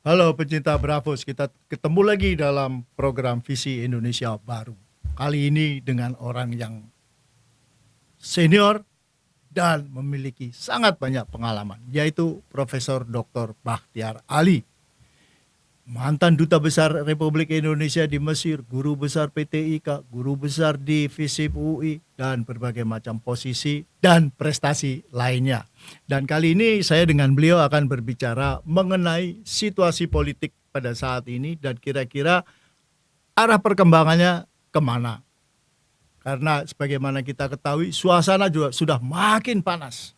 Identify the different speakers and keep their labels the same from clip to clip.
Speaker 1: Halo pecinta Bravos, kita ketemu lagi dalam program Visi Indonesia Baru. Kali ini dengan orang yang senior dan memiliki sangat banyak pengalaman, yaitu Profesor Dr. Bakhtiar Ali. Mantan Duta Besar Republik Indonesia di Mesir, guru besar PT IKA, guru besar di FISIP UI, dan berbagai macam posisi dan prestasi lainnya. Dan kali ini saya dengan beliau akan berbicara mengenai situasi politik pada saat ini dan kira-kira arah perkembangannya kemana. Karena sebagaimana kita ketahui suasana juga sudah makin panas.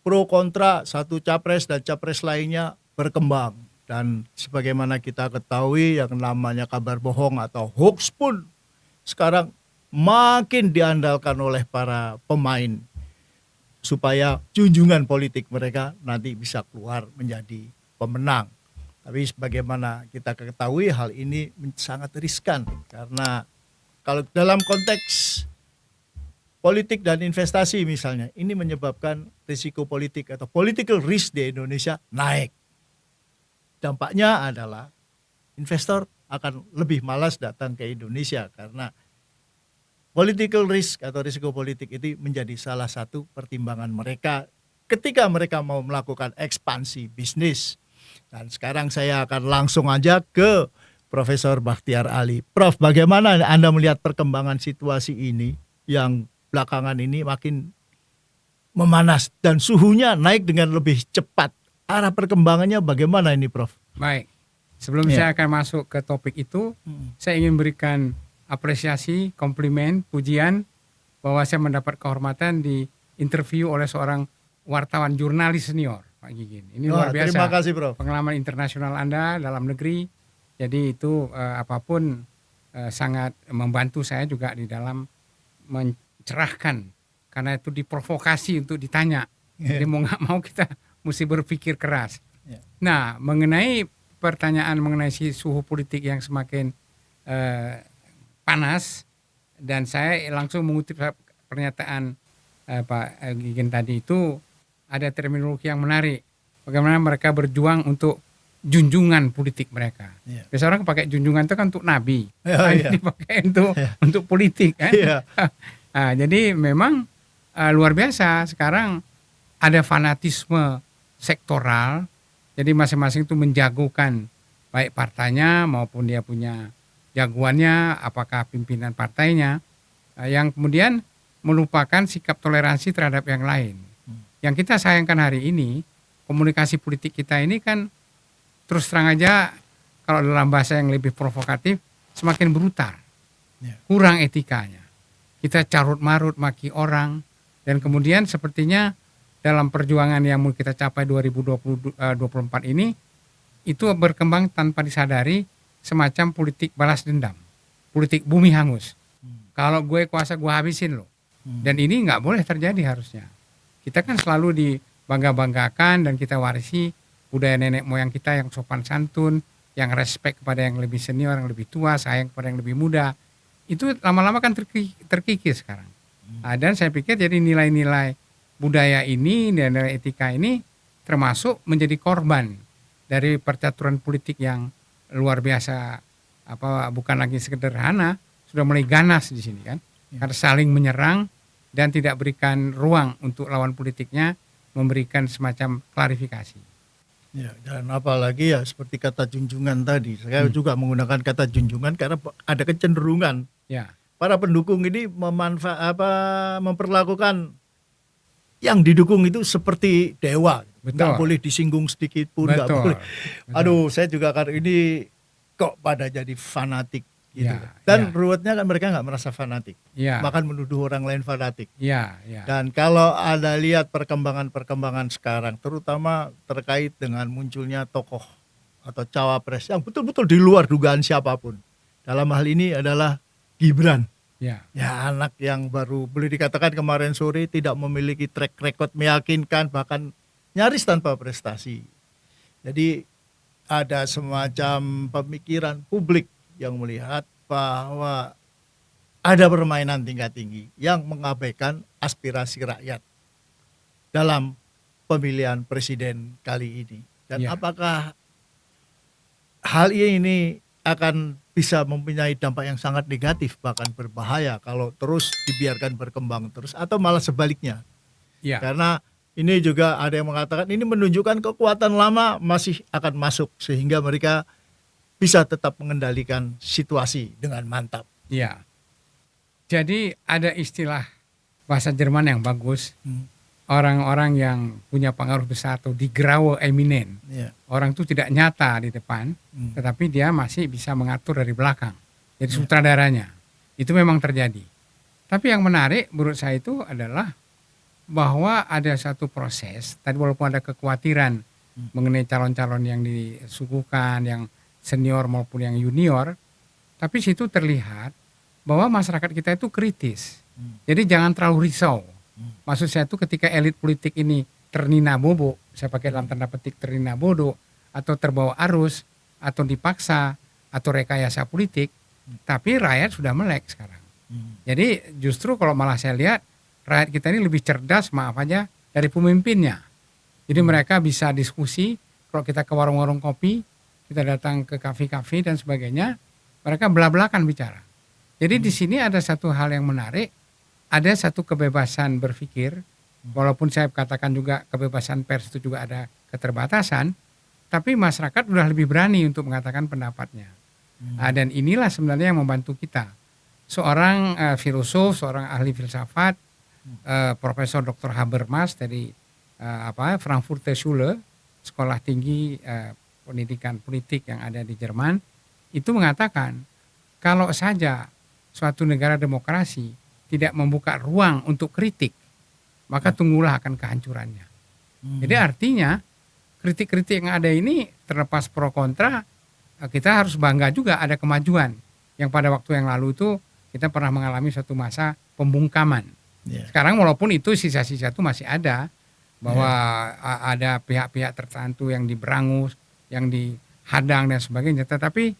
Speaker 1: Pro kontra satu capres dan capres lainnya berkembang. Dan sebagaimana kita ketahui yang namanya kabar bohong atau hoax pun sekarang makin diandalkan oleh para pemain supaya junjungan politik mereka nanti bisa keluar menjadi pemenang. Tapi sebagaimana kita ketahui hal ini sangat riskan karena kalau dalam konteks politik dan investasi misalnya ini menyebabkan risiko politik atau political risk di Indonesia naik. Dampaknya adalah investor akan lebih malas datang ke Indonesia karena political risk atau risiko politik itu menjadi salah satu pertimbangan mereka ketika mereka mau melakukan ekspansi bisnis. Dan sekarang saya akan langsung aja ke Profesor Bakhtiar Ali. Prof, bagaimana Anda melihat perkembangan situasi ini yang belakangan ini makin memanas dan suhunya naik dengan lebih cepat? Arah perkembangannya bagaimana ini, Prof?
Speaker 2: Baik, sebelum saya akan masuk ke topik itu, saya ingin berikan apresiasi, komplimen, pujian bahwa saya mendapat kehormatan di interview oleh seorang wartawan jurnalis senior, Pak Gigin. Ini luar biasa.
Speaker 1: Terima kasih, Prof.
Speaker 2: Pengalaman internasional Anda dalam negeri, jadi itu apapun sangat membantu saya juga di dalam mencerahkan, karena itu diprovokasi untuk ditanya. Jadi mau nggak mau kita mesti berpikir keras. Nah, mengenai pertanyaan mengenai suhu politik yang semakin panas, dan saya langsung mengutip pernyataan Pak Gigin tadi itu, ada terminologi yang menarik. Bagaimana mereka berjuang untuk junjungan politik mereka. Biasa orang pakai junjungan itu kan untuk nabi, dipakai untuk politik kan. Nah, jadi memang luar biasa sekarang ada fanatisme sektoral, jadi masing-masing itu menjagokan baik partainya maupun dia punya jagoannya, apakah pimpinan partainya, yang kemudian melupakan sikap toleransi terhadap yang lain. Yang kita sayangkan hari ini, komunikasi politik kita ini kan terus terang aja, kalau dalam bahasa yang lebih provokatif, semakin brutal, kurang etikanya. Kita carut-marut maki orang, dan kemudian sepertinya dalam perjuangan yang mau kita capai 2024 ini, itu berkembang tanpa disadari semacam politik balas dendam, politik bumi hangus. Kalau gue kuasa gue habisin lo. Dan ini nggak boleh terjadi harusnya. Kita kan selalu dibangga-banggakan dan kita warisi budaya nenek moyang kita yang sopan santun, yang respect kepada yang lebih senior, yang lebih tua, sayang kepada yang lebih muda. Itu lama-lama kan terkikis sekarang. Dan saya pikir jadi nilai-nilai budaya ini dan nilai etika ini termasuk menjadi korban dari percaturan politik yang luar biasa, bukan lagi sederhana, sudah mulai ganas di sini kan, karena saling menyerang dan tidak berikan ruang untuk lawan politiknya memberikan semacam klarifikasi.
Speaker 1: Ya, dan apalagi ya seperti kata junjungan tadi, saya juga menggunakan kata junjungan karena ada kecenderungan para pendukung ini memperlakukan yang didukung itu seperti dewa, nggak boleh disinggung sedikit pun, nggak boleh. Aduh, saya juga kan ini kok pada jadi fanatik gitu. Dan ruwetnya kan mereka nggak merasa fanatik, bahkan menuduh orang lain fanatik. Dan kalau ada lihat perkembangan sekarang, terutama terkait dengan munculnya tokoh atau cawapres yang betul-betul di luar dugaan siapapun. Dalam hal ini adalah Gibran. Ya, anak yang baru boleh dikatakan kemarin sore tidak memiliki track record meyakinkan, bahkan nyaris tanpa prestasi. Jadi ada semacam pemikiran publik yang melihat bahwa ada permainan tingkat tinggi yang mengabaikan aspirasi rakyat dalam pemilihan presiden kali ini. Dan apakah hal ini akan bisa mempunyai dampak yang sangat negatif, bahkan berbahaya kalau terus dibiarkan berkembang terus, atau malah sebaliknya.
Speaker 2: Ya,
Speaker 1: Karena ini juga ada yang mengatakan ini menunjukkan kekuatan lama masih akan masuk sehingga mereka bisa tetap mengendalikan situasi dengan mantap.
Speaker 2: ya. Jadi ada istilah bahasa Jerman yang bagus, orang-orang yang punya pengaruh besar atau die graue Eminent.
Speaker 1: Ya.
Speaker 2: Orang itu tidak nyata di depan, tetapi dia masih bisa mengatur dari belakang. Jadi sutradaranya. Itu memang terjadi. Tapi yang menarik menurut saya itu adalah bahwa ada satu proses, tadi walaupun ada kekhawatiran mengenai calon-calon yang disuguhkan, yang senior maupun yang junior, tapi situ terlihat bahwa masyarakat kita itu kritis. Jadi jangan terlalu risau. Maksud saya itu ketika elit politik ini ternina bobo, saya pakai dalam tanda petik ternina bodo, atau terbawa arus, atau dipaksa, atau rekayasa politik, tapi rakyat sudah melek sekarang. Jadi justru kalau malah saya lihat, rakyat kita ini lebih cerdas, maaf aja, dari pemimpinnya. Jadi mereka bisa diskusi, kalau kita ke warung-warung kopi, kita datang ke kafe-kafe dan sebagainya, mereka belak-belakan bicara. Jadi di sini ada satu hal yang menarik, ada satu kebebasan berpikir, walaupun saya katakan juga kebebasan pers itu juga ada keterbatasan, tapi masyarakat sudah lebih berani untuk mengatakan pendapatnya. Dan inilah sebenarnya yang membantu kita. Seorang filosof, seorang ahli filsafat, Profesor Dr. Habermas dari Frankfurter Schule, sekolah tinggi pendidikan politik yang ada di Jerman, itu mengatakan kalau saja suatu negara demokrasi tidak membuka ruang untuk kritik, maka tunggulah akan kehancurannya. Jadi artinya kritik-kritik yang ada ini terlepas pro kontra, kita harus bangga juga ada kemajuan. Yang pada waktu yang lalu itu kita pernah mengalami suatu masa pembungkaman. Sekarang walaupun itu sisa-sisa itu masih ada, bahwa ada pihak-pihak tertentu yang diberangus, yang dihadang dan sebagainya. Tetapi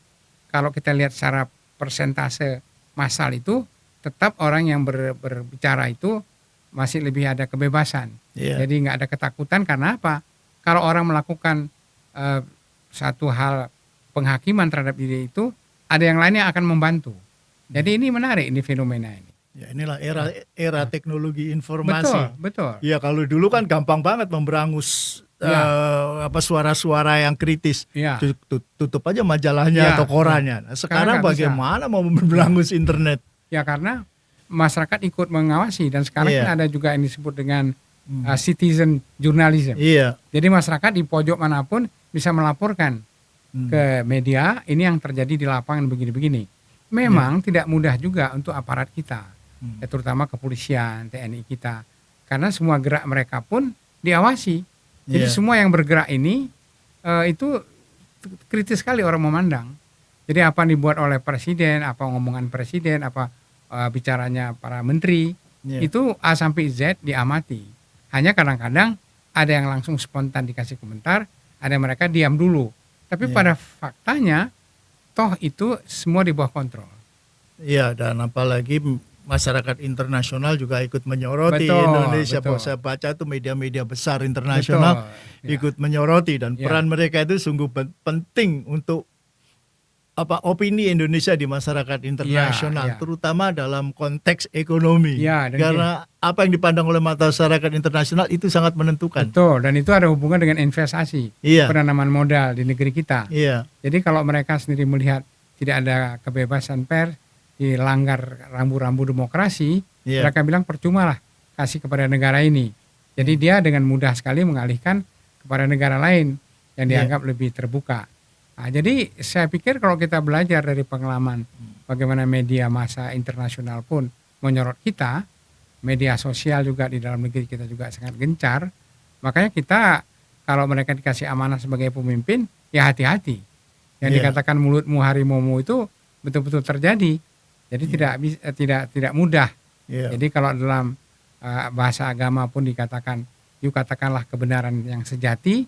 Speaker 2: kalau kita lihat secara persentase massal itu, tetap orang yang berbicara itu masih lebih ada kebebasan. Jadi nggak ada ketakutan karena apa? Kalau orang melakukan satu hal penghakiman terhadap diri itu, ada yang lain yang akan membantu. Jadi ini menarik, ini fenomena ini.
Speaker 1: Ya, inilah era teknologi informasi.
Speaker 2: Betul.
Speaker 1: Ya, kalau dulu kan gampang banget memberangus suara-suara yang kritis. Tutup aja majalahnya atau korannya. Nah, sekarang bagaimana mau memberangus internet?
Speaker 2: Ya karena masyarakat ikut mengawasi dan sekarang kan ada juga yang disebut dengan citizen journalism. Jadi masyarakat di pojok manapun bisa melaporkan ke media ini yang terjadi di lapangan begini-begini. Memang tidak mudah juga untuk aparat kita, terutama kepolisian, TNI kita, karena semua gerak mereka pun diawasi. Jadi semua yang bergerak ini itu kritis sekali orang memandang. Jadi apa yang dibuat oleh presiden, apa ngomongan presiden, apa bicaranya para menteri, itu A sampai Z diamati. Hanya kadang-kadang ada yang langsung spontan dikasih komentar, ada yang mereka diam dulu. Tapi pada faktanya, toh itu semua di bawah kontrol. Iya,
Speaker 1: dan apalagi masyarakat internasional juga ikut menyoroti Indonesia. Saya baca tuh media-media besar internasional ikut menyoroti, dan peran mereka itu sungguh penting untuk opini Indonesia di masyarakat internasional, terutama dalam konteks ekonomi. Karena apa yang dipandang oleh masyarakat internasional itu sangat menentukan.
Speaker 2: Betul, dan itu ada hubungan dengan investasi, penanaman modal di negeri kita. Jadi kalau mereka sendiri melihat tidak ada kebebasan pers, dilanggar rambu-rambu demokrasi, mereka bilang percuma lah kasih kepada negara ini. Jadi dia dengan mudah sekali mengalihkan kepada negara lain yang dianggap lebih terbuka. Nah, jadi saya pikir kalau kita belajar dari pengalaman bagaimana media massa internasional pun menyorot kita, media sosial juga di dalam negeri kita juga sangat gencar, makanya kita kalau mereka dikasih amanah sebagai pemimpin, ya hati-hati. Yang dikatakan mulutmu harimaumu itu betul-betul terjadi. Jadi tidak mudah. Jadi kalau dalam bahasa agama pun dikatakan, yuk katakanlah kebenaran yang sejati,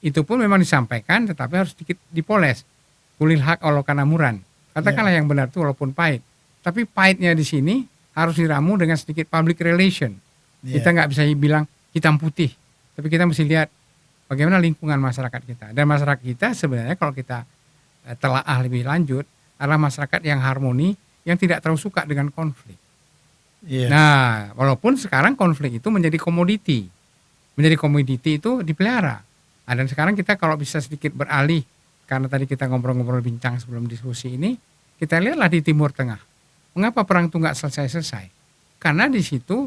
Speaker 2: itu pun memang disampaikan, tetapi harus sedikit dipoles. Kulil hak walau kana muran. Katakanlah yang benar itu walaupun pahit. Tapi pahitnya di sini harus diramu dengan sedikit public relation. Kita nggak bisa bilang hitam putih, tapi kita mesti lihat bagaimana lingkungan masyarakat kita. Dan masyarakat kita sebenarnya kalau kita telaah lebih lanjut adalah masyarakat yang harmoni, yang tidak terlalu suka dengan konflik.
Speaker 1: Iya.
Speaker 2: Nah, walaupun sekarang konflik itu menjadi komoditi. Menjadi komoditi itu dipelihara. Nah, dan sekarang kita kalau bisa sedikit beralih, karena tadi kita ngobrol-ngobrol bincang sebelum diskusi ini, kita lihatlah di Timur Tengah. Mengapa perang itu nggak selesai-selesai? Karena di situ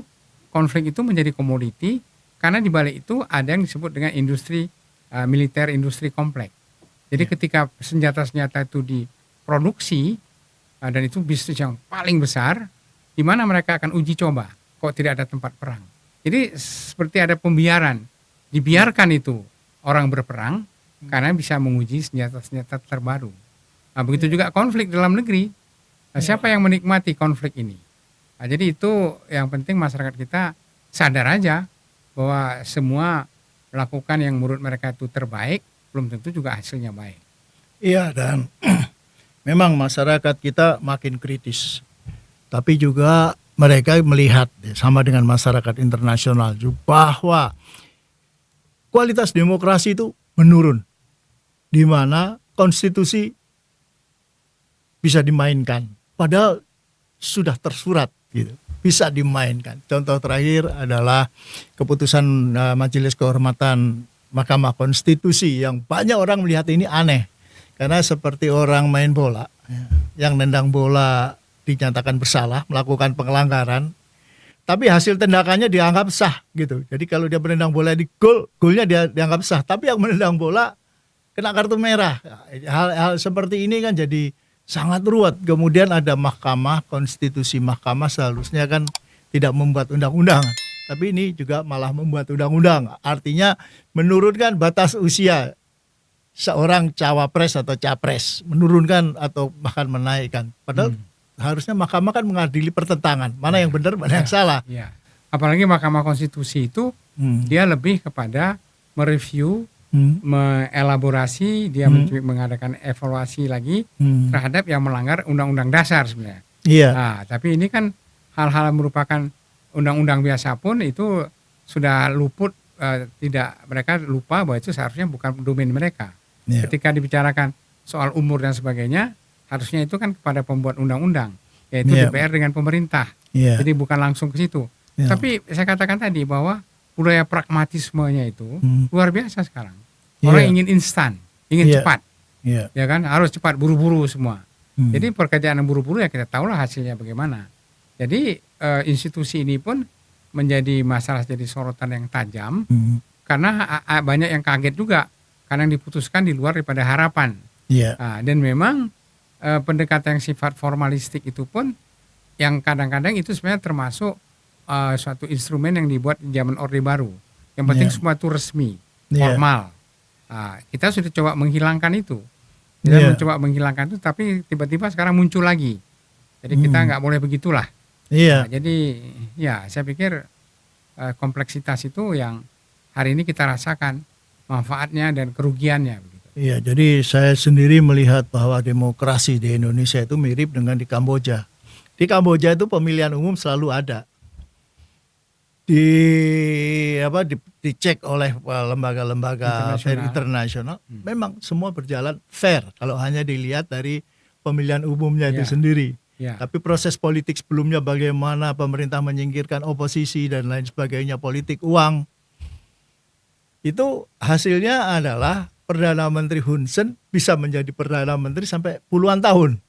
Speaker 2: konflik itu menjadi komoditi, karena di balik itu ada yang disebut dengan industri militer, industri kompleks. Jadi ketika senjata-senjata itu diproduksi, dan itu bisnis yang paling besar, di mana mereka akan uji coba kok tidak ada tempat perang. Jadi seperti ada pembiaran, dibiarkan itu orang berperang karena bisa menguji senjata-senjata terbaru. Nah, begitu juga konflik dalam negeri. Nah, siapa yang menikmati konflik ini? Nah, jadi itu yang penting masyarakat kita sadar aja bahwa semua melakukan yang menurut mereka itu terbaik, belum tentu juga hasilnya baik.
Speaker 1: Iya, dan memang masyarakat kita makin kritis. Tapi juga mereka melihat sama dengan masyarakat internasional juga bahwa kualitas demokrasi itu menurun. Di mana konstitusi bisa dimainkan. Padahal sudah tersurat gitu. Bisa dimainkan. Contoh terakhir adalah keputusan Majelis Kehormatan Mahkamah Konstitusi yang banyak orang melihat ini aneh. Karena seperti orang main bola, yang nendang bola dinyatakan bersalah, melakukan pelanggaran, tapi hasil tendakannya dianggap sah gitu. Jadi kalau dia menendang bola di gol, golnya dia dianggap sah. Tapi yang menendang bola kena kartu merah. Hal seperti ini kan jadi sangat ruwet. Kemudian ada mahkamah konstitusi, mahkamah seharusnya kan tidak membuat undang-undang, tapi ini juga malah membuat undang-undang. Artinya menurunkan batas usia seorang cawapres atau capres, menurunkan atau bahkan menaikkan. Padahal harusnya mahkamah kan mengadili pertentangan, mana yang benar, mana yang salah.
Speaker 2: Ya. Apalagi Mahkamah Konstitusi itu dia lebih kepada mereview, mengelaborasi, dia mengadakan evaluasi lagi terhadap yang melanggar undang-undang dasar sebenarnya.
Speaker 1: Iya.
Speaker 2: Nah, tapi ini kan hal-hal yang merupakan undang-undang biasa pun itu sudah luput, mereka lupa bahwa itu seharusnya bukan domain mereka.
Speaker 1: Iya.
Speaker 2: Ketika dibicarakan soal umur dan sebagainya, harusnya itu kan kepada pembuat undang-undang, yaitu DPR dengan pemerintah. Jadi bukan langsung ke situ. Tapi saya katakan tadi bahwa budaya pragmatismenya itu luar biasa sekarang. Orang ingin instan, ingin cepat, ya kan, harus cepat, buru-buru semua. Jadi pekerjaan yang buru-buru ya kita tahulah hasilnya bagaimana. Jadi institusi ini pun menjadi masalah, jadi sorotan yang tajam, karena banyak yang kaget juga, karena yang diputuskan di luar daripada harapan. Nah, dan memang pendekatan yang sifat formalistik itu pun yang kadang-kadang itu sebenarnya termasuk suatu instrumen yang dibuat di zaman Orde Baru. Yang penting semua itu resmi, formal. Nah, kita sudah coba menghilangkan itu. Kita mencoba menghilangkan itu, tapi tiba-tiba sekarang muncul lagi. Jadi kita nggak boleh begitulah. Nah, jadi ya saya pikir kompleksitas itu yang hari ini kita rasakan manfaatnya dan kerugiannya.
Speaker 1: Iya, jadi saya sendiri melihat bahwa demokrasi di Indonesia itu mirip dengan di Kamboja. Di Kamboja itu pemilihan umum selalu ada. Dicek oleh lembaga-lembaga internasional. Memang semua berjalan fair kalau hanya dilihat dari pemilihan umumnya itu sendiri. Tapi proses politik sebelumnya bagaimana pemerintah menyingkirkan oposisi dan lain sebagainya, politik uang, itu hasilnya adalah Perdana Menteri Hun Sen bisa menjadi Perdana Menteri sampai puluhan tahun.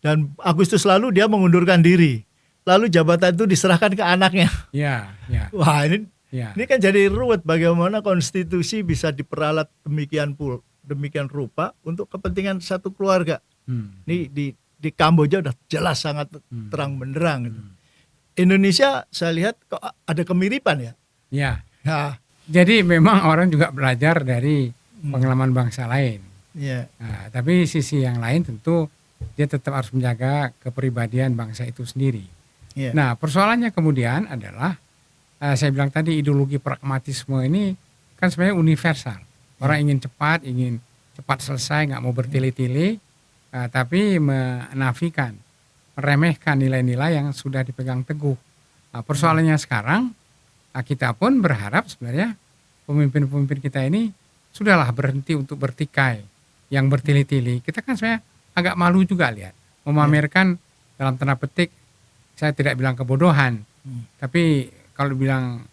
Speaker 1: Dan Agustus lalu dia mengundurkan diri. Lalu jabatan itu diserahkan ke anaknya. Wah, ini kan jadi ruwet, bagaimana konstitusi bisa diperalat demikian rupa untuk kepentingan satu keluarga. Ini di Kamboja udah jelas sangat terang benderang. Indonesia saya lihat kok ada kemiripan ya.
Speaker 2: Jadi memang orang juga belajar dari pengalaman bangsa lain. Nah, tapi sisi yang lain tentu dia tetap harus menjaga kepribadian bangsa itu sendiri. Nah, persoalannya kemudian adalah saya bilang tadi ideologi pragmatisme ini kan sebenarnya universal. Orang ingin cepat selesai, nggak mau bertele-tele, tapi menafikan, meremehkan nilai-nilai yang sudah dipegang teguh. Nah, persoalannya sekarang kita pun berharap sebenarnya pemimpin-pemimpin kita ini sudahlah berhenti untuk bertikai, yang bertele-tele, kita kan sebenarnya agak malu juga lihat memamerkan dalam tanda petik, saya tidak bilang kebodohan, tapi kalau bilang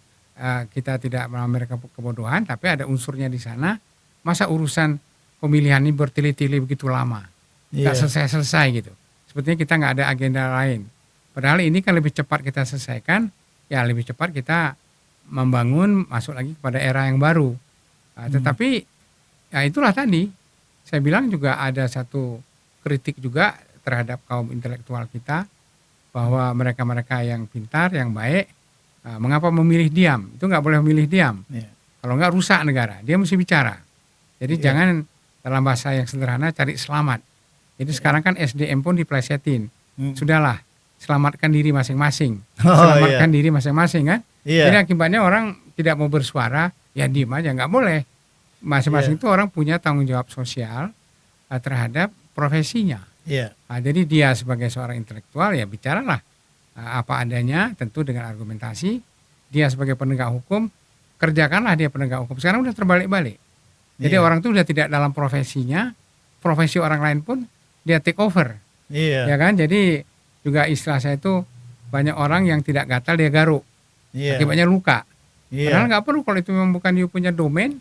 Speaker 2: kita tidak memamerkan kebodohan, tapi ada unsurnya di sana. Masa urusan pemilihan ini bertele-tele begitu lama, nggak selesai-selesai gitu. Sepertinya kita nggak ada agenda lain. Padahal ini kan lebih cepat kita selesaikan, ya lebih cepat kita membangun masuk lagi kepada era yang baru. Tetapi ya itulah tadi saya bilang juga ada satu kritik juga terhadap kaum intelektual kita bahwa mereka-mereka yang pintar, yang baik, mengapa memilih diam? Itu nggak boleh memilih diam. Kalau nggak rusak negara, dia mesti bicara. Jadi jangan dalam bahasa yang sederhana cari selamat. Jadi sekarang kan SDM pun diplesetin. Sudahlah, selamatkan diri masing-masing. Selamatkan diri masing-masing kan. Jadi akibatnya orang tidak mau bersuara, ya diem aja, nggak boleh. Masing-masing itu orang punya tanggung jawab sosial terhadap profesinya. Jadi dia sebagai seorang intelektual ya bicaralah apa adanya, tentu dengan argumentasi. Dia sebagai penegak hukum, kerjakanlah dia penegak hukum. Sekarang udah terbalik-balik. Jadi orang itu udah tidak dalam profesinya, profesi orang lain pun dia take over. Ya kan? Jadi juga istilah saya itu banyak orang yang tidak gatal dia garuk. Akibatnya luka. Padahal nggak perlu, kalau itu memang bukan you punya domain,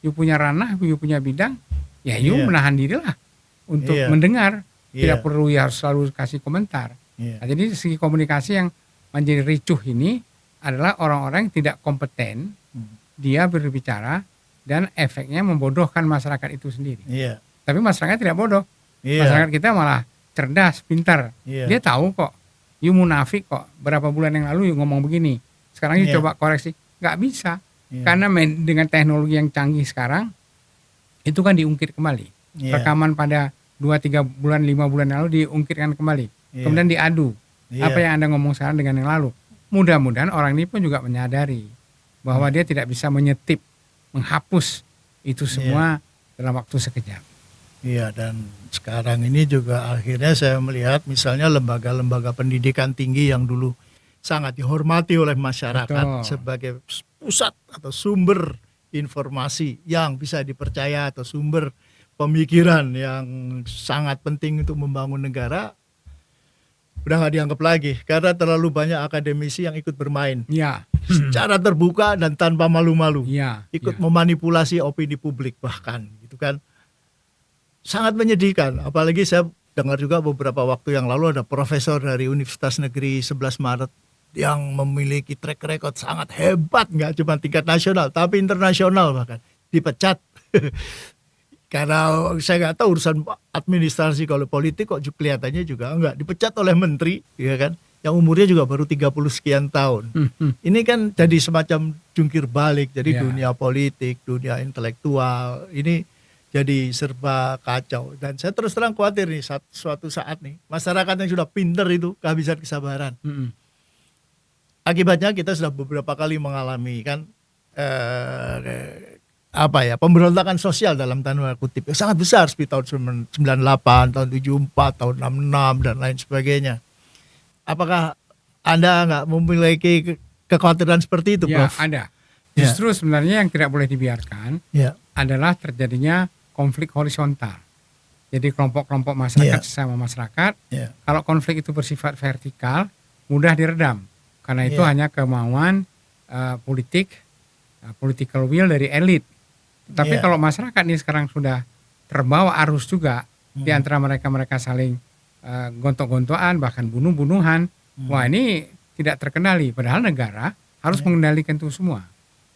Speaker 2: you punya ranah, you punya bidang, ya you menahan diri lah untuk mendengar. Tidak perlu ya harus selalu kasih komentar. Nah, jadi segi komunikasi yang menjadi ricuh ini adalah orang-orang yang tidak kompeten, dia berbicara dan efeknya membodohkan masyarakat itu sendiri. Tapi masyarakat tidak bodoh. Masyarakat kita malah cerdas, pintar. Dia tahu kok, you munafik kok. Berapa bulan yang lalu you ngomong begini. Sekarang you coba koreksi. Nggak bisa. Karena dengan teknologi yang canggih sekarang, itu kan diungkit kembali. Rekaman pada 2-3 bulan, 5 bulan yang lalu diungkitkan kembali. Kemudian diadu. Apa yang Anda ngomong sekarang dengan yang lalu. Mudah-mudahan orang ini pun juga menyadari bahwa dia tidak bisa menyetip, menghapus itu semua dalam waktu sekejap.
Speaker 1: Dan sekarang ini juga akhirnya saya melihat misalnya lembaga-lembaga pendidikan tinggi yang dulu sangat dihormati oleh masyarakat sebagai pusat atau sumber informasi yang bisa dipercaya atau sumber pemikiran yang sangat penting untuk membangun negara, udah nggak dianggap lagi karena terlalu banyak akademisi yang ikut bermain secara terbuka dan tanpa malu-malu, ikut memanipulasi opini publik bahkan, gitu kan. Sangat menyedihkan. Apalagi saya dengar juga beberapa waktu yang lalu ada profesor dari Universitas Negeri 11 Maret yang memiliki track record sangat hebat, nggak cuma tingkat nasional tapi internasional bahkan, dipecat. Karena saya nggak tahu urusan administrasi, kalau politik kok kelihatannya juga enggak, dipecat oleh menteri, ya kan, yang umurnya juga baru 30 sekian tahun. Ini kan jadi semacam jungkir balik, jadi dunia politik, dunia intelektual ini jadi serba kacau. Dan saya terus terang khawatir nih suatu saat nih masyarakat yang sudah pinter itu kehabisan kesabaran. Akibatnya kita sudah beberapa kali mengalami kan pemberontakan sosial dalam tanda kutip yang sangat besar seperti tahun 98, tahun 74, tahun 66 dan lain sebagainya. Apakah Anda nggak memiliki kekhawatiran seperti itu, Prof?
Speaker 2: Ya, ada. Justru sebenarnya yang tidak boleh dibiarkan adalah terjadinya konflik horizontal. Jadi kelompok-kelompok masyarakat sesama masyarakat. Kalau konflik itu bersifat vertikal, mudah diredam. Karena itu hanya kemauan political will dari elit. Tapi kalau masyarakat ini sekarang sudah terbawa arus juga, di antara mereka saling gontok-gontokan, bahkan bunuh-bunuhan, wah ini tidak terkendali. Padahal negara harus mengendalikan itu semua.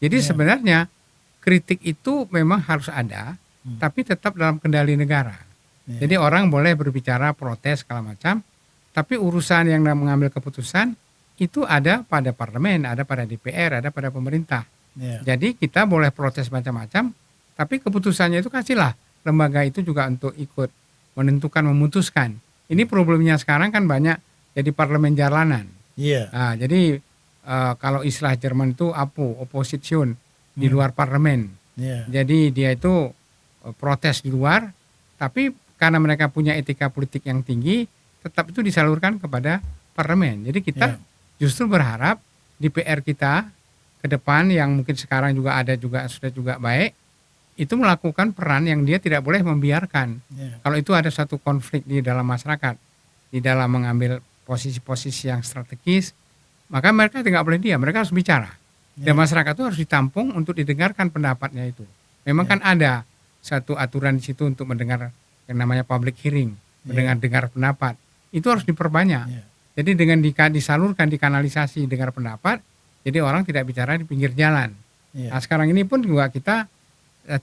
Speaker 2: Jadi sebenarnya kritik itu memang harus ada, tapi tetap dalam kendali negara. Jadi orang boleh berbicara, protes, segala macam, tapi urusan yang mengambil keputusan itu ada pada parlemen, ada pada DPR, ada pada pemerintah. Jadi kita boleh protes macam-macam, tapi keputusannya itu kasihlah lembaga itu juga untuk ikut menentukan, memutuskan. Ini problemnya sekarang kan banyak jadi parlemen jalanan. Nah, jadi kalau istilah Jerman itu opposition di luar parlemen. Jadi dia itu protes di luar, tapi karena mereka punya etika politik yang tinggi, tetap itu disalurkan kepada parlemen. Jadi kita justru berharap DPR kita ke depan yang mungkin sekarang juga ada juga sudah juga baik, itu melakukan peran yang dia tidak boleh membiarkan.
Speaker 1: Ya.
Speaker 2: Kalau itu ada satu konflik di dalam masyarakat, di dalam mengambil posisi-posisi yang strategis, maka mereka tidak boleh diam, mereka harus bicara. Dan
Speaker 1: Ya.
Speaker 2: masyarakat itu harus ditampung untuk didengarkan pendapatnya itu. Memang
Speaker 1: Ya.
Speaker 2: kan ada satu aturan di situ untuk mendengar yang namanya public hearing, mendengar pendapat. Itu harus diperbanyak.
Speaker 1: Ya.
Speaker 2: Jadi dengan disalurkan, dikanalisasi dengar pendapat, jadi orang tidak bicara di pinggir jalan.
Speaker 1: Ya.
Speaker 2: Nah sekarang ini pun juga kita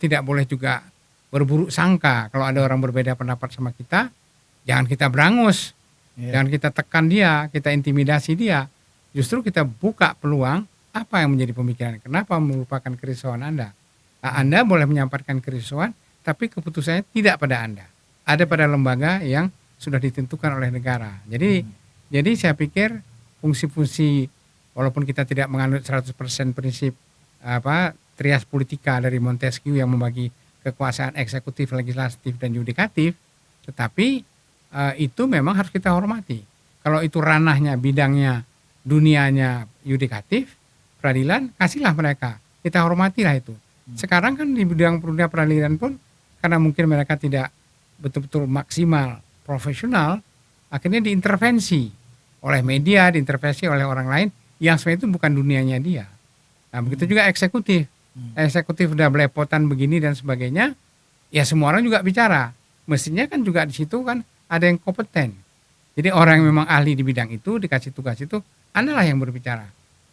Speaker 2: tidak boleh juga berburuk sangka kalau ada orang berbeda pendapat sama kita, jangan kita berangus,
Speaker 1: Ya.
Speaker 2: jangan kita tekan dia, kita intimidasi dia. Justru kita buka peluang apa yang menjadi pemikiran. Kenapa merupakan kerisauan Anda? Nah, Anda boleh menyampaikan kerisauan, tapi keputusannya tidak pada Anda. Ada pada lembaga yang sudah ditentukan oleh negara. Jadi saya pikir fungsi-fungsi, walaupun kita tidak menganut 100% prinsip trias politika dari Montesquieu yang membagi kekuasaan eksekutif, legislatif, dan yudikatif, tetapi itu memang harus kita hormati. Kalau itu ranahnya, bidangnya, dunianya yudikatif, peradilan, kasihlah mereka. Kita hormatilah itu. Sekarang kan di bidang peradilan pun, karena mungkin mereka tidak betul-betul maksimal, profesional, akhirnya diintervensi oleh media, diintervensi oleh orang lain yang sebenarnya itu bukan dunianya dia. Nah begitu juga eksekutif. Eksekutif udah belepotan begini dan sebagainya, ya semua orang juga bicara. Mestinya kan juga di situ kan ada yang kompeten. Jadi orang yang memang ahli di bidang itu, dikasih tugas itu, Anda lah yang berbicara.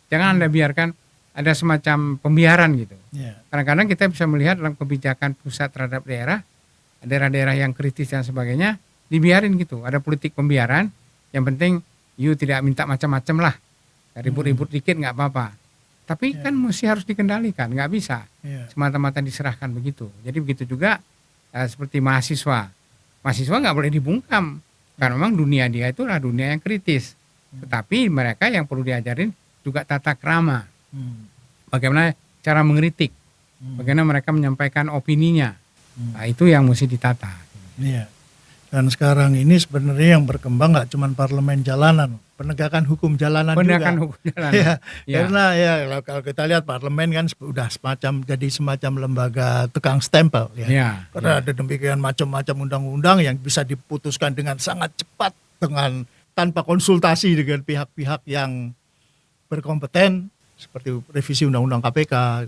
Speaker 2: Jangan Anda biarkan ada semacam pembiaran gitu.
Speaker 1: Ya.
Speaker 2: Kadang-kadang kita bisa melihat dalam kebijakan pusat terhadap daerah-daerah yang kritis dan sebagainya, dibiarin gitu. Ada politik pembiaran, yang penting you tidak minta macam-macam lah. Ribut-ribut dikit nggak apa-apa. Tapi kan mesti harus dikendalikan, nggak bisa
Speaker 1: Ya.
Speaker 2: semata-mata diserahkan begitu. Jadi begitu juga seperti mahasiswa. Mahasiswa nggak boleh dibungkam, karena memang dunia dia itulah dunia yang kritis. Tetapi mereka yang perlu diajarin juga tata krama. Bagaimana cara mengkritik, bagaimana mereka menyampaikan opininya. Nah, itu yang mesti ditata.
Speaker 1: Iya. Dan sekarang ini sebenarnya yang berkembang nggak cuma parlemen jalanan, penegakan hukum jalanan
Speaker 2: Penegakan
Speaker 1: juga.
Speaker 2: hukum jalan.
Speaker 1: Ya,
Speaker 2: Ya.
Speaker 1: karena ya kalau kita lihat parlemen kan udah jadi semacam lembaga tukang stempel ya.
Speaker 2: Ya,
Speaker 1: Karena ada demikian macam-macam undang-undang yang bisa diputuskan dengan sangat cepat tanpa konsultasi dengan pihak-pihak yang berkompeten seperti revisi undang-undang KPK,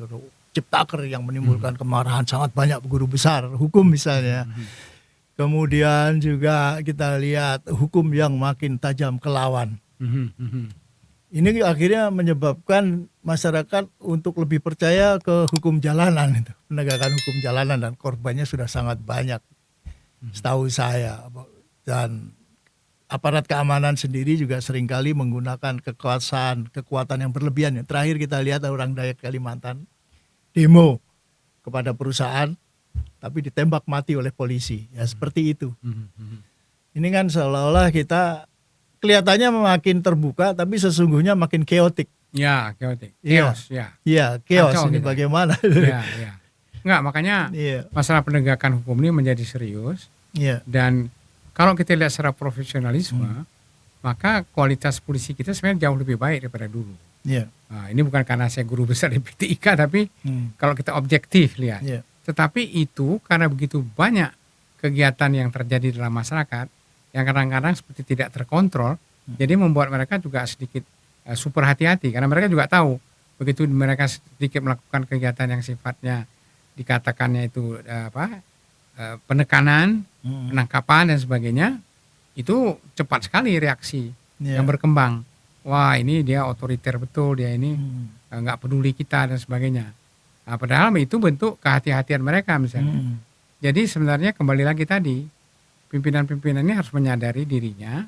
Speaker 1: Ciptaker yang menimbulkan kemarahan sangat banyak guru besar hukum misalnya. Kemudian juga kita lihat hukum yang makin tajam ke lawan. Ini akhirnya menyebabkan masyarakat untuk lebih percaya ke hukum jalanan itu, penegakan hukum jalanan, dan korbannya sudah sangat banyak setahu saya. Dan aparat keamanan sendiri juga seringkali menggunakan kekuatan yang berlebihan. Terakhir kita lihat orang Dayak Kalimantan demo kepada perusahaan tapi ditembak mati oleh polisi. Ya seperti itu. Ini kan seolah-olah kita kelihatannya makin terbuka tapi sesungguhnya makin chaotic.
Speaker 2: Ya, chaotic.
Speaker 1: Iya.
Speaker 2: Chaos, ya.
Speaker 1: Iya, chaos
Speaker 2: Kacau
Speaker 1: ini
Speaker 2: gitu.
Speaker 1: bagaimana?
Speaker 2: Ya. Enggak, makanya
Speaker 1: Iya,
Speaker 2: masalah penegakan hukum ini menjadi serius.
Speaker 1: iya,
Speaker 2: Dan kalau kita lihat secara profesionalisme, maka kualitas polisi kita sebenarnya jauh lebih baik daripada dulu.
Speaker 1: iya,
Speaker 2: Nah, ini bukan karena saya guru besar di PTIK, tapi
Speaker 1: hmm,
Speaker 2: kalau kita objektif lihat.
Speaker 1: iya,
Speaker 2: Tetapi itu karena begitu banyak kegiatan yang terjadi dalam masyarakat, yang kadang-kadang seperti tidak terkontrol, jadi membuat mereka juga sedikit super hati-hati. Karena mereka juga tahu, begitu mereka sedikit melakukan kegiatan yang sifatnya dikatakannya itu penekanan, penangkapan dan sebagainya, itu cepat sekali reaksi
Speaker 1: iya,
Speaker 2: yang berkembang. Wah ini dia otoriter betul, dia ini
Speaker 1: hmm,
Speaker 2: nggak peduli kita dan sebagainya. Nah, padahal itu bentuk kehati-hatian mereka misalnya.
Speaker 1: hmm,
Speaker 2: Jadi sebenarnya kembali lagi tadi, pimpinan-pimpinan ini harus menyadari dirinya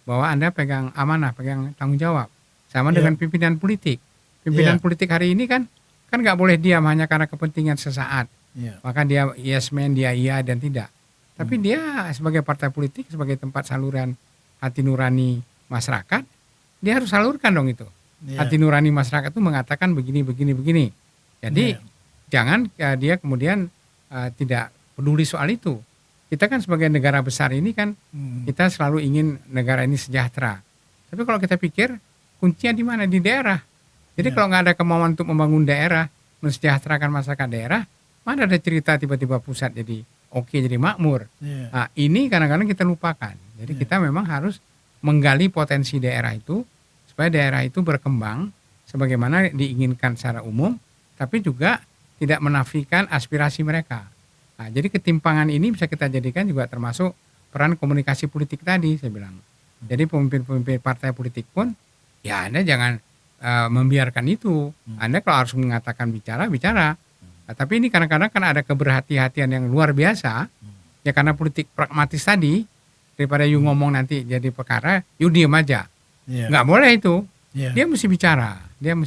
Speaker 2: bahwa Anda pegang amanah, pegang tanggung jawab. Sama
Speaker 1: Iya.
Speaker 2: dengan pimpinan politik. Pimpinan
Speaker 1: Iya.
Speaker 2: politik hari ini kan nggak boleh diam hanya karena kepentingan sesaat.
Speaker 1: iya,
Speaker 2: Maka dia yes man, dia iya dan tidak. Tapi dia sebagai partai politik, sebagai tempat saluran hati nurani masyarakat, dia harus salurkan dong itu.
Speaker 1: iya,
Speaker 2: Hati nurani masyarakat itu mengatakan begini, begini, begini. Jadi
Speaker 1: Iya.
Speaker 2: jangan dia kemudian tidak peduli soal itu. Kita kan sebagai negara besar ini kan
Speaker 1: hmm,
Speaker 2: kita selalu ingin negara ini sejahtera. Tapi kalau kita pikir kuncinya di mana? Di daerah. Jadi
Speaker 1: Iya.
Speaker 2: kalau nggak ada kemauan untuk membangun daerah, mensejahterakan masyarakat daerah, Mana ada cerita tiba-tiba pusat jadi oke, jadi makmur.
Speaker 1: Iya.
Speaker 2: Nah, ini kadang-kadang kita lupakan. Jadi kita memang harus menggali potensi daerah itu supaya daerah itu berkembang sebagaimana diinginkan secara umum, tapi juga tidak menafikan aspirasi mereka. Nah, jadi ketimpangan ini bisa kita jadikan juga termasuk peran komunikasi politik tadi, saya bilang. Jadi pemimpin-pemimpin partai politik pun, ya Anda jangan membiarkan itu. Anda kalau harus mengatakan bicara. Nah, tapi ini kadang-kadang kan ada keberhati-hatian yang luar biasa, ya karena politik pragmatis tadi, daripada you ngomong nanti jadi perkara, you diem aja.
Speaker 1: Iya.
Speaker 2: Nggak boleh itu.
Speaker 1: Iya.
Speaker 2: Dia mesti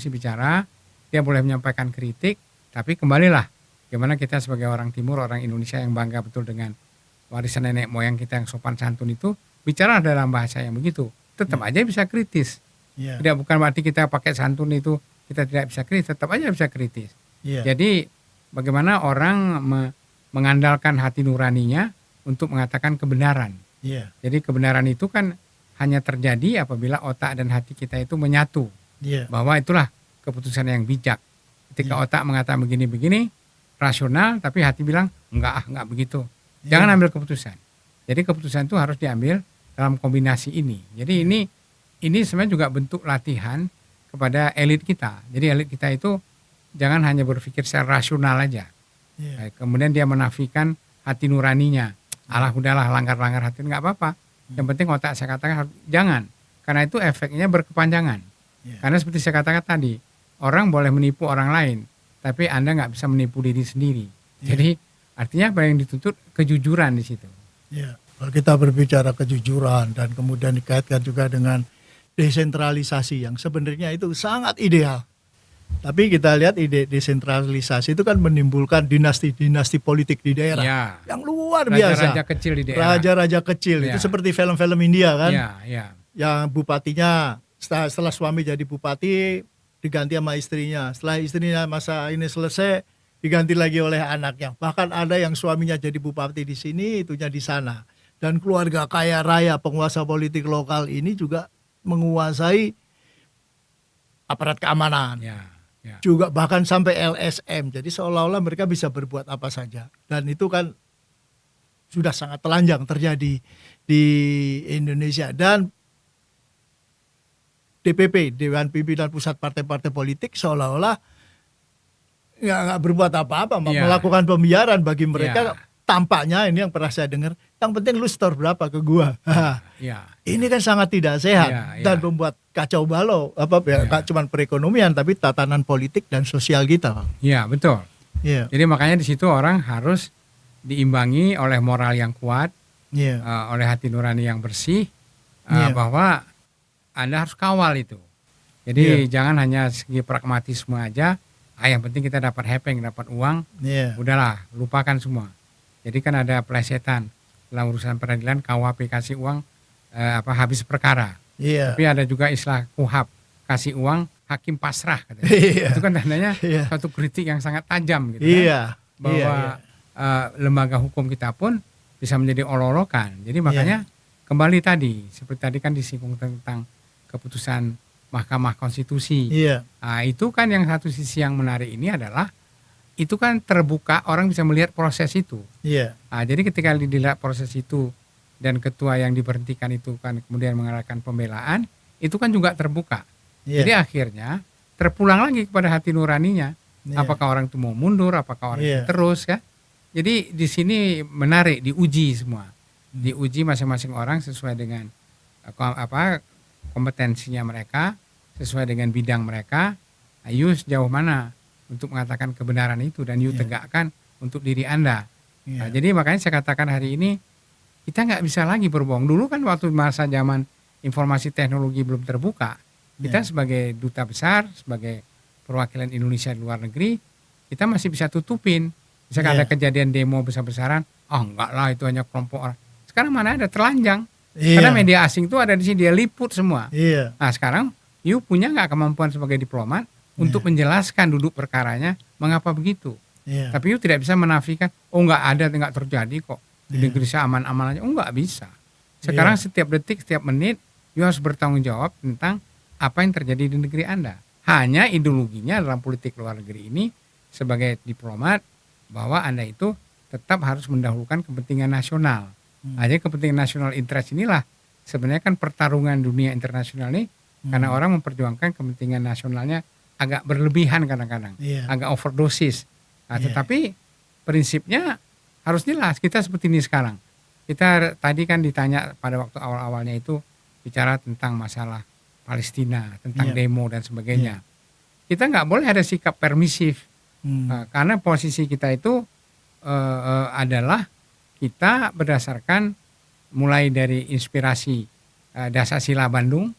Speaker 2: bicara, dia boleh menyampaikan kritik, tapi kembalilah, gimana kita sebagai orang Timur, orang Indonesia yang bangga betul dengan warisan nenek moyang kita yang sopan santun itu, bicara dalam bahasa yang begitu, tetap aja bisa kritis.
Speaker 1: Iya.
Speaker 2: Tidak bukan berarti kita pakai santun itu kita tidak bisa kritis, tetap aja bisa kritis.
Speaker 1: Iya.
Speaker 2: Jadi bagaimana orang mengandalkan hati nuraninya untuk mengatakan kebenaran.
Speaker 1: Iya.
Speaker 2: Jadi kebenaran itu kan hanya terjadi apabila otak dan hati kita itu menyatu.
Speaker 1: Iya.
Speaker 2: Bahwa itulah keputusan yang bijak. Ketika otak mengatakan begini-begini, rasional, tapi hati bilang enggak begitu. Jangan ambil keputusan. Jadi keputusan itu harus diambil dalam kombinasi ini. Jadi ini sebenarnya juga bentuk latihan kepada elit kita. Jadi elit kita itu jangan hanya berpikir secara rasional aja.
Speaker 1: Iya.
Speaker 2: Kemudian dia menafikan hati nuraninya. Alah udahlah langgar-langgar hati nggak apa-apa. Yang penting otak saya katakan jangan. Karena itu efeknya berkepanjangan.
Speaker 1: Iya.
Speaker 2: Karena seperti saya katakan tadi, orang boleh menipu orang lain, tapi Anda nggak bisa menipu diri sendiri. Jadi artinya apa yang dituntut? Kejujuran di situ.
Speaker 1: Ya, kalau kita berbicara kejujuran dan kemudian dikaitkan juga dengan desentralisasi yang sebenarnya itu sangat ideal. Tapi kita lihat ide desentralisasi itu kan menimbulkan dinasti-dinasti politik di daerah
Speaker 2: Ya.
Speaker 1: yang luar biasa.
Speaker 2: Raja-raja kecil di daerah.
Speaker 1: Raja-raja kecil
Speaker 2: Ya.
Speaker 1: itu seperti film-film India kan,
Speaker 2: Ya.
Speaker 1: yang bupatinya setelah suami jadi bupati diganti sama istrinya. Setelah istrinya masa ini selesai diganti lagi oleh anaknya. Bahkan ada yang suaminya jadi bupati di sini, itunya di sana. Dan keluarga kaya raya penguasa politik lokal ini juga menguasai aparat keamanan.
Speaker 2: Ya.
Speaker 1: Juga bahkan sampai LSM. Jadi seolah-olah mereka bisa berbuat apa saja. Dan itu kan sudah sangat telanjang terjadi di Indonesia. Dan DPP, Dewan Pimpinan Pusat Partai-Partai Politik seolah-olah nggak berbuat apa-apa,
Speaker 2: Ya.
Speaker 1: melakukan pembiaran bagi mereka.
Speaker 2: Ya.
Speaker 1: Tampaknya ini yang pernah saya dengar, yang penting lu store berapa ke gua.
Speaker 2: Ya.
Speaker 1: Ini kan sangat tidak sehat
Speaker 2: Ya.
Speaker 1: dan membuat kacau balau gak cuma perekonomian tapi tatanan politik dan sosial kita, Pak.
Speaker 2: Ya, betul.
Speaker 1: Iya.
Speaker 2: Jadi makanya di situ orang harus diimbangi oleh moral yang kuat,
Speaker 1: Iya.
Speaker 2: oleh hati nurani yang bersih,
Speaker 1: Iya.
Speaker 2: bahwa Anda harus kawal itu. Jadi jangan hanya segi pragmatisme aja, yang penting kita dapat hepeng, dapat uang,
Speaker 1: Iya.
Speaker 2: udahlah, lupakan semua. Jadi kan ada pelesetan dalam urusan peradilan, KUHP kasih uang habis perkara.
Speaker 1: Iya.
Speaker 2: Tapi ada juga istilah KUHAP, kasih uang hakim pasrah katanya.
Speaker 1: Iya.
Speaker 2: Itu kan tandanya
Speaker 1: Iya.
Speaker 2: suatu kritik yang sangat tajam gitu kan.
Speaker 1: Iya.
Speaker 2: Bahwa lembaga hukum kita pun bisa menjadi olok-olokan. Jadi makanya kembali tadi, seperti tadi kan disinggung tentang keputusan Mahkamah Konstitusi.
Speaker 1: Iya.
Speaker 2: Nah, itu kan yang satu sisi yang menarik ini adalah itu kan terbuka, orang bisa melihat proses itu.
Speaker 1: Iya.
Speaker 2: Nah, jadi ketika dilihat proses itu dan ketua yang diberhentikan itu kan kemudian mengarahkan pembelaan, itu kan juga terbuka.
Speaker 1: Iya.
Speaker 2: Jadi akhirnya terpulang lagi kepada hati nuraninya.
Speaker 1: Iya.
Speaker 2: Apakah orang itu mau mundur, apakah orang
Speaker 1: Iya.
Speaker 2: itu terus kan? Jadi di sini menarik, diuji semua. Diuji masing-masing orang sesuai dengan kompetensinya mereka, sesuai dengan bidang mereka. Ayo sejauh mana untuk mengatakan kebenaran itu dan you tegakkan untuk diri Anda.
Speaker 1: Iya.
Speaker 2: Nah, jadi makanya saya katakan hari ini kita nggak bisa lagi berbohong. Dulu kan waktu masa zaman informasi teknologi belum terbuka, kita sebagai duta besar, sebagai perwakilan Indonesia di luar negeri, kita masih bisa tutupin. Misalkan ada kejadian demo besar-besaran, enggak lah itu hanya kelompok orang. Sekarang mana ada telanjang.
Speaker 1: Iya.
Speaker 2: Karena media asing itu ada di sini, dia liput semua.
Speaker 1: Iya.
Speaker 2: Nah sekarang you punya nggak kemampuan sebagai diplomat untuk menjelaskan duduk perkaranya mengapa begitu.
Speaker 1: Iya.
Speaker 2: Tapi you tidak bisa menafikan, nggak ada, nggak terjadi kok. Di negeri saya aman-aman aja. Nggak bisa. Sekarang setiap detik, setiap menit, you harus bertanggung jawab tentang apa yang terjadi di negeri Anda. Hanya ideologinya dalam politik luar negeri ini, sebagai diplomat, bahwa Anda itu tetap harus mendahulukan kepentingan nasional. Jadi kepentingan nasional interest inilah sebenarnya kan pertarungan dunia internasional ini karena orang memperjuangkan kepentingan nasionalnya agak berlebihan kadang-kadang, agak overdosis. Nah, tetapi prinsipnya harus jelas. Kita seperti ini sekarang. Kita tadi kan ditanya pada waktu awal-awalnya itu bicara tentang masalah Palestina, tentang demo dan sebagainya. Kita nggak boleh ada sikap permisif karena posisi kita itu adalah kita berdasarkan mulai dari inspirasi Dasar-Sila Bandung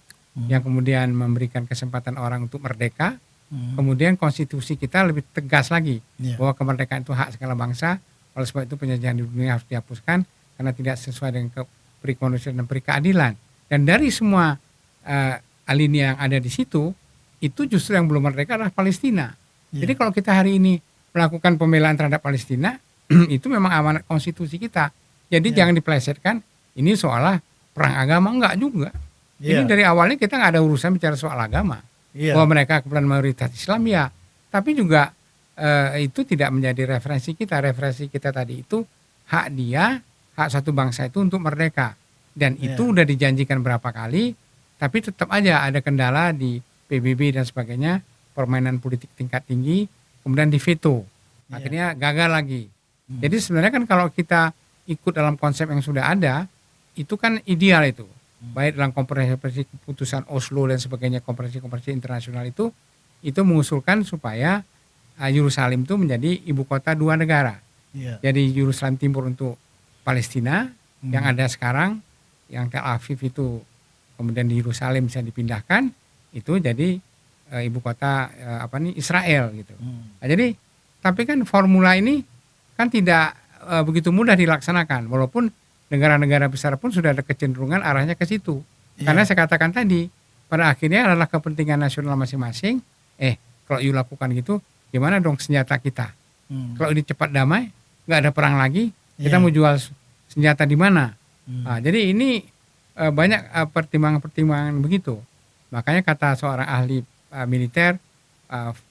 Speaker 2: yang kemudian memberikan kesempatan orang untuk merdeka. Kemudian konstitusi kita lebih tegas lagi bahwa kemerdekaan itu hak segala bangsa. Oleh sebab itu penjajahan di dunia harus dihapuskan karena tidak sesuai dengan perikemanusiaan dan perikeadilan. Dan dari semua alinea yang ada di situ, itu justru yang belum merdeka adalah Palestina. Jadi kalau kita hari ini melakukan pembelaan terhadap Palestina, itu memang amanat konstitusi kita. Jadi jangan dipelesetkan ini soal perang agama, enggak juga. Ini dari awalnya kita nggak ada urusan bicara soal agama. Bahwa mereka kebetulan mayoritas Islam ya, tapi juga itu tidak menjadi referensi kita. Referensi kita tadi itu hak dia, hak satu bangsa itu untuk merdeka. Dan itu udah dijanjikan berapa kali, tapi tetap aja ada kendala di PBB dan sebagainya, permainan politik tingkat tinggi, kemudian diveto. Akhirnya gagal lagi. Jadi sebenarnya kan kalau kita ikut dalam konsep yang sudah ada, itu kan ideal itu. Baik dalam konferensi keputusan Oslo dan sebagainya, konferensi-konferensi internasional itu mengusulkan supaya Yerusalem itu menjadi ibu kota dua negara. Jadi Yerusalem Timur untuk Palestina yang ada sekarang, yang Tel Aviv itu kemudian di Yerusalem bisa dipindahkan, itu jadi ibu kota Israel gitu. Nah, jadi tapi kan formula ini kan tidak begitu mudah dilaksanakan, walaupun negara-negara besar pun sudah ada kecenderungan arahnya ke situ. Karena saya katakan tadi, pada akhirnya adalah kepentingan nasional masing-masing. Kalau you lakukan gitu, gimana dong senjata kita? Kalau ini cepat damai, nggak ada perang lagi, kita mau jual senjata di mana? Nah, jadi ini banyak pertimbangan-pertimbangan begitu. Makanya kata seorang ahli militer,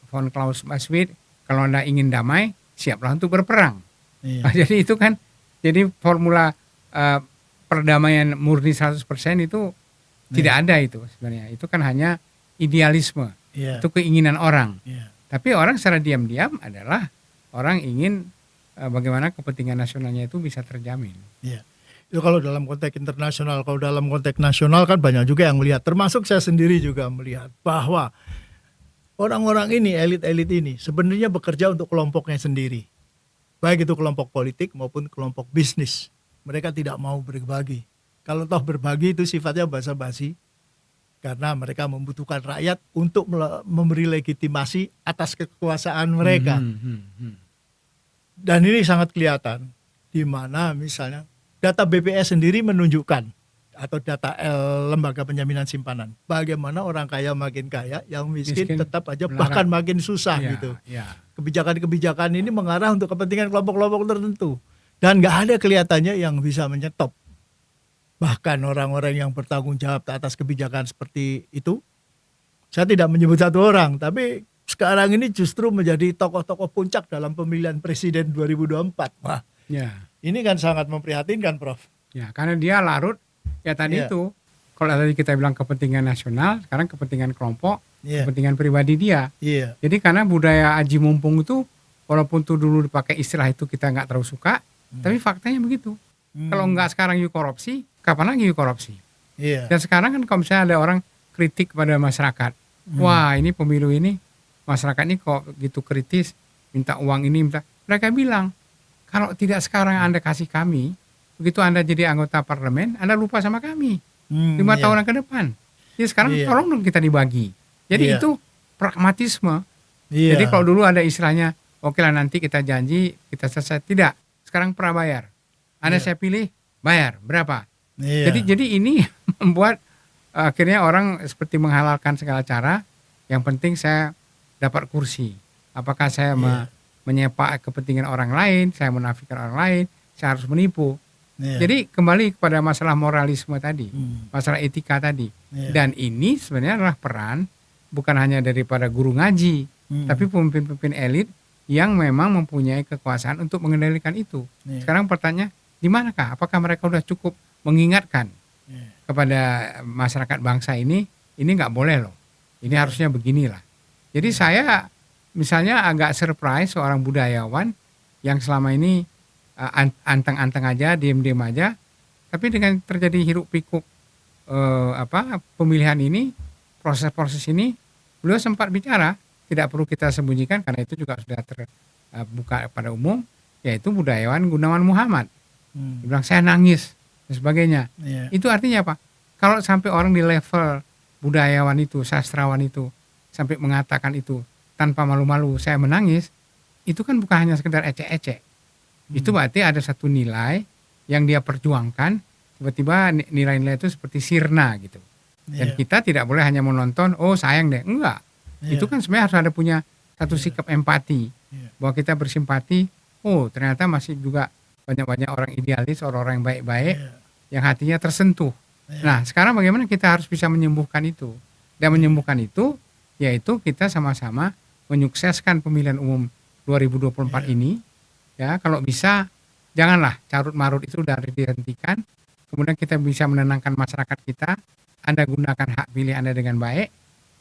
Speaker 2: von Clausewitz, kalau Anda ingin damai, siaplah untuk berperang. Nah, jadi itu kan, jadi formula perdamaian murni 100% itu tidak ada itu sebenarnya. Itu kan hanya idealisme, itu keinginan orang. Tapi orang secara diam-diam adalah orang ingin bagaimana kepentingan nasionalnya itu bisa terjamin.
Speaker 1: Itu kalau dalam konteks internasional. Kalau dalam konteks nasional kan banyak juga yang melihat, termasuk saya sendiri juga melihat bahwa orang-orang ini, elit-elit ini sebenarnya bekerja untuk kelompoknya sendiri. Baik itu kelompok politik maupun kelompok bisnis. Mereka tidak mau berbagi. Kalau toh berbagi itu sifatnya basa-basi. Karena mereka membutuhkan rakyat untuk memberi legitimasi atas kekuasaan mereka. Dan ini sangat kelihatan. Di mana misalnya data BPS sendiri menunjukkan, atau data lembaga penjaminan simpanan, bagaimana orang kaya makin kaya, yang miskin tetap aja bahkan makin susah gitu. Kebijakan-kebijakan ini mengarah untuk kepentingan kelompok-kelompok tertentu. Dan nggak ada kelihatannya yang bisa menyetop. Bahkan orang-orang yang bertanggung jawab atas kebijakan seperti itu, saya tidak menyebut satu orang, tapi sekarang ini justru menjadi tokoh-tokoh puncak dalam pemilihan presiden 2024. Wah, ini kan sangat memprihatinkan, Prof.
Speaker 2: Ya, karena dia larut, ya tadi itu, kalau tadi kita bilang kepentingan nasional, sekarang kepentingan kelompok, kepentingan pribadi dia. Jadi karena budaya aji mumpung itu, walaupun tuh dulu dipakai istilah itu kita nggak terlalu suka, tapi faktanya begitu. Kalau nggak sekarang you korupsi, kapan lagi you korupsi? Dan sekarang kan kalau misalnya ada orang kritik kepada masyarakat, wah ini pemilu ini, masyarakat ini kok gitu kritis, minta uang ini, mereka bilang, kalau tidak sekarang Anda kasih kami, begitu Anda jadi anggota parlemen, Anda lupa sama kami 5 tahun ke depan. Jadi sekarang tolong dong kita dibagi. Jadi itu pragmatisme. Jadi kalau dulu ada istilahnya, oke lah nanti kita janji, kita selesai. Tidak, sekarang prabayar. Anda saya pilih, bayar berapa? Jadi ini membuat akhirnya orang seperti menghalalkan segala cara. Yang penting saya dapat kursi. Apakah saya menyepak kepentingan orang lain, saya menafikan orang lain, saya harus menipu. Jadi kembali kepada masalah moralisme tadi, masalah etika tadi. Dan ini sebenarnya adalah peran bukan hanya daripada guru ngaji, tapi pemimpin-pemimpin elit yang memang mempunyai kekuasaan untuk mengendalikan itu.
Speaker 1: Iya.
Speaker 2: Sekarang pertanyaan, di manakah? Apakah mereka sudah cukup mengingatkan
Speaker 1: Iya.
Speaker 2: kepada masyarakat bangsa ini nggak boleh loh. Ini harusnya beginilah. Jadi saya misalnya agak surprise seorang budayawan yang selama ini anteng-anteng aja, diem-diem aja, tapi dengan terjadi hiruk pikuk pemilihan ini, proses-proses ini, beliau sempat bicara, tidak perlu kita sembunyikan karena itu juga sudah terbuka pada umum, yaitu budayawan Gunawan Muhammad. Dia bilang saya nangis dan sebagainya.
Speaker 1: Iya.
Speaker 2: Itu artinya apa? Kalau sampai orang di level budayawan itu, sastrawan itu sampai mengatakan itu tanpa malu-malu, saya menangis, itu kan bukan hanya sekedar ecek-ecek. Itu berarti ada satu nilai yang dia perjuangkan, tiba-tiba nilai-nilai itu seperti sirna gitu. Dan
Speaker 1: Iya.
Speaker 2: kita tidak boleh hanya menonton, oh sayang deh, enggak.
Speaker 1: Iya.
Speaker 2: Itu kan sebenarnya harus ada punya satu sikap empati,
Speaker 1: Iya.
Speaker 2: bahwa kita bersimpati, oh ternyata masih juga banyak-banyak orang idealis, orang-orang yang baik-baik,
Speaker 1: Iya.
Speaker 2: yang hatinya tersentuh.
Speaker 1: Iya.
Speaker 2: Nah sekarang bagaimana kita harus bisa menyembuhkan itu. Dan menyembuhkan itu, yaitu kita sama-sama menyukseskan pemilihan umum 2024 ini. Ya, kalau bisa janganlah carut-marut itu sudah dihentikan. Kemudian kita bisa menenangkan masyarakat kita. Anda gunakan hak pilih Anda dengan baik.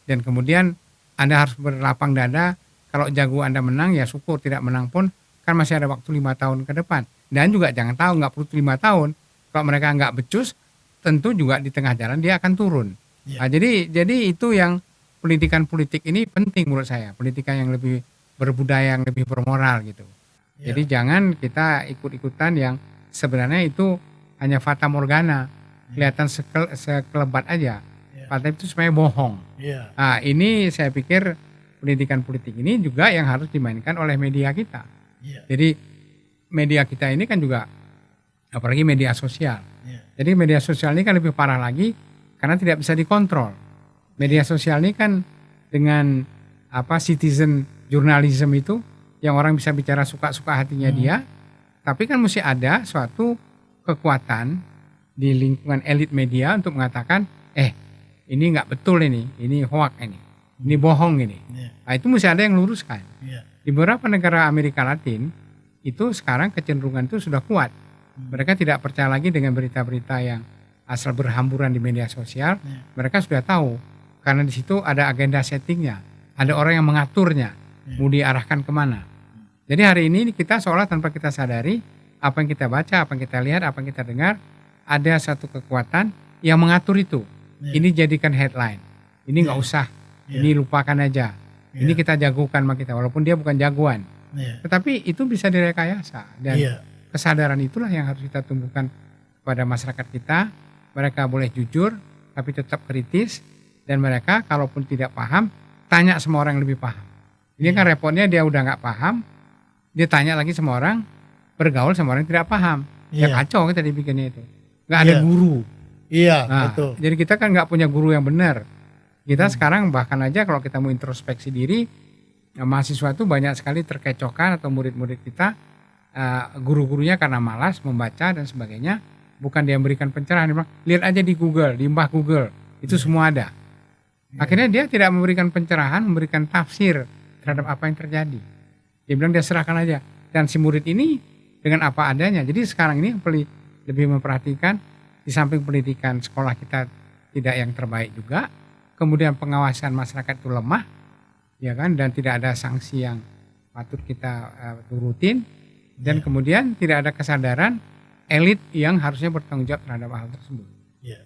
Speaker 2: Dan kemudian Anda harus berlapang dada. Kalau jago Anda menang, ya syukur. Tidak menang pun, kan masih ada waktu 5 tahun ke depan. Dan juga jangan tahu, nggak perlu 5 tahun. Kalau mereka nggak becus, tentu juga di tengah jalan dia akan turun.
Speaker 1: Ya.
Speaker 2: Nah, jadi itu yang pendidikan politik ini penting menurut saya. Pendidikan yang lebih berbudaya, yang lebih bermoral gitu.
Speaker 1: Ya.
Speaker 2: Jadi jangan kita ikut-ikutan yang sebenarnya itu hanya fata morgana, kelihatan sekelebat aja.
Speaker 1: Ya.
Speaker 2: Padahal itu sebenarnya bohong.
Speaker 1: Iya.
Speaker 2: Nah, ini saya pikir pendidikan politik ini juga yang harus dimainkan oleh media kita.
Speaker 1: Iya.
Speaker 2: Jadi media kita ini kan juga, apalagi media sosial.
Speaker 1: Iya.
Speaker 2: Jadi media sosial ini kan lebih parah lagi karena tidak bisa dikontrol. Media sosial ini kan dengan citizen journalism itu, yang orang bisa bicara suka-suka hatinya dia, tapi kan mesti ada suatu kekuatan di lingkungan elit media untuk mengatakan, ini nggak betul ini hoax ini bohong ini.
Speaker 1: Iya.
Speaker 2: Nah, itu mesti ada yang luruskan.
Speaker 1: Iya.
Speaker 2: Di beberapa negara Amerika Latin itu sekarang kecenderungan itu sudah kuat. Mereka tidak percaya lagi dengan berita-berita yang asal berhamburan di media sosial.
Speaker 1: Iya.
Speaker 2: Mereka sudah tahu karena di situ ada agenda settingnya, ada orang yang mengaturnya, mau diarahkan kemana. Jadi hari ini kita seolah tanpa kita sadari, apa yang kita baca, apa yang kita lihat, apa yang kita dengar, ada satu kekuatan yang mengatur itu.
Speaker 1: Iya.
Speaker 2: Ini jadikan headline, ini nggak usah, ini lupakan aja, ini kita jagokan sama kita, walaupun dia bukan jagoan.
Speaker 1: Iya.
Speaker 2: Tetapi itu bisa direkayasa, dan
Speaker 1: Iya.
Speaker 2: kesadaran itulah yang harus kita tumbuhkan kepada masyarakat kita. Mereka boleh jujur, tapi tetap kritis, dan mereka kalaupun tidak paham, tanya sama orang yang lebih paham. Ini kan repotnya dia udah nggak paham, dia tanya lagi sama orang, bergaul sama orang yang tidak paham. Ya
Speaker 1: Iya.
Speaker 2: kacau kita dibikinnya itu. Nggak ada
Speaker 1: Iya.
Speaker 2: guru.
Speaker 1: Iya,
Speaker 2: Nah,
Speaker 1: betul.
Speaker 2: jadi kita kan nggak punya guru yang benar. Kita sekarang bahkan aja kalau kita mau introspeksi diri, mahasiswa itu banyak sekali terkecohkan atau murid-murid kita, guru-gurunya karena malas membaca dan sebagainya, bukan dia memberikan pencerahan, dia bilang, lihat aja di Google, di mbah Google, itu semua ada. Akhirnya dia tidak memberikan pencerahan, memberikan tafsir terhadap apa yang terjadi. Dia bilang dia serahkan aja. Dan si murid ini dengan apa adanya. Jadi sekarang ini lebih memperhatikan, di samping pendidikan sekolah kita tidak yang terbaik juga, kemudian pengawasan masyarakat itu lemah, ya kan, dan tidak ada sanksi yang patut kita turutin, dan kemudian tidak ada kesadaran elit yang harusnya bertanggung jawab terhadap hal tersebut.
Speaker 1: Ya,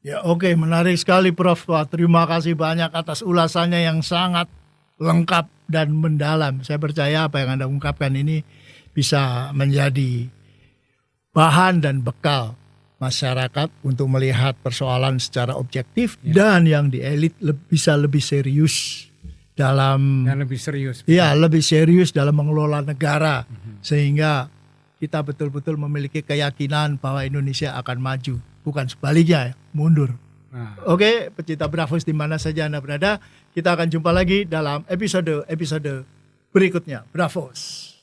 Speaker 1: ya oke, menarik sekali Prof. Wah, terima kasih banyak atas ulasannya yang sangat lengkap dan mendalam. Saya percaya apa yang Anda ungkapkan ini bisa menjadi bahan dan bekal masyarakat untuk melihat persoalan secara objektif, dan yang di elit bisa lebih serius dalam
Speaker 2: Dan lebih serius.
Speaker 1: lebih serius dalam mengelola negara, sehingga kita betul-betul memiliki keyakinan bahwa Indonesia akan maju, bukan sebaliknya mundur.
Speaker 2: Nah.
Speaker 1: Oke, pecinta Bravos di mana saja Anda berada, kita akan jumpa lagi dalam episode berikutnya. Bravos.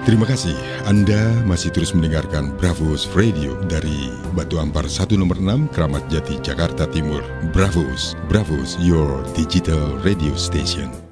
Speaker 3: Terima kasih. Anda masih terus mendengarkan Bravos Radio dari Batu Ampar 1 nomor 6, Kramat Jati, Jakarta Timur. Bravos, Bravos, your digital radio station.